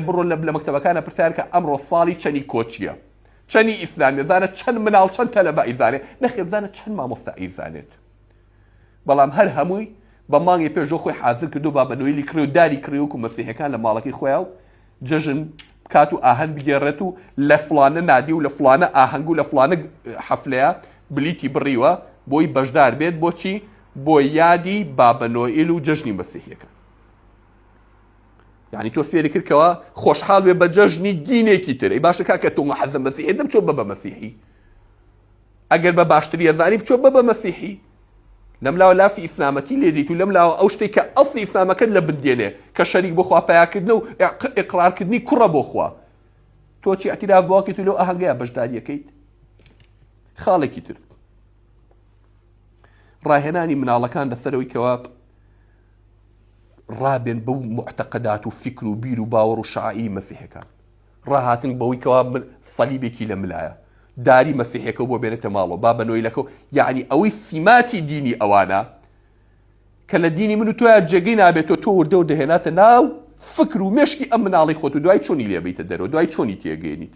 بڕۆ لە مەکتەبەکانە پرسیار کە ئەمڕۆ ساڵی چەندی کۆچیە، چەندی ئیسلامی زانێت، چەند مناڵ چەند تەلەبە ئیزانێت، نەخێ بزانێت چەند مامۆستا ئیزانێت. بەڵام هەر هەمووی بە مانگی پێش خۆی حازر کردو با بە نوێلی کڕی و داری کڕی وەکو مەسیحەکان لە ماڵەکەی خۆیان و جەژن کات و ئاهەنگ بگێڕێت و لە فڵانە نادی و لە فڵانە ئاهەنگ و لە فڵانە حەفلەیە بلیتی بڕیوە بۆی بەشدار بێت. بۆچی؟ بۆ یادی بابە نۆئیل و جەژنی مەسیحیەکە. یعنی تۆ فێری کردکەوە خۆشحاڵ بێ بە جەژنی دینێکی تر. ئەی باشە کاکە تۆ حەزم مەسیحی دەم چۆ بە مەسیحی، ئەگەر بە باشتری ئەزانی بچۆ بە مەسیحی. لەم لاوە لافی ئیسلامەتی لێ دیت و لەم لاوە ئەو شتێک کە ئەسڵی ئیسلامەکەت لە بندێنێ کە شەریک بۆ خوا پەیاکردنە و ئیقرارکردنی کوڕە بۆ خوا، تۆ چی ئەتیراف بواکەیت و لەو ئاهەنگەیە بەشداریەکەیت؟ خاڵێکی تر ڕاهێنانی مناڵەکان لەسەرەوەی کەوە ڕابێن بەو معتەقەدات و فکر و بیر و باوەڕ و شعائیری مەسیحەکان، ڕاهاتن بەوەی کەوا سەلیبێکی لە ملایە، داری مەسیحەکە بۆ بێنێتە ماڵەوە با بە نۆیلەکە، یعنی ئەوەی سیماتی دینی ئەوانە کە لە دینی من و تۆیان جێگەی نابێتەوە، تۆ وردە و دەهێناتە ناو فکر و مێشکی ئەم مناڵی خۆت و دوای چۆنی لێ بیتە دەرەوە، دوای چۆنی تێگەێنیت.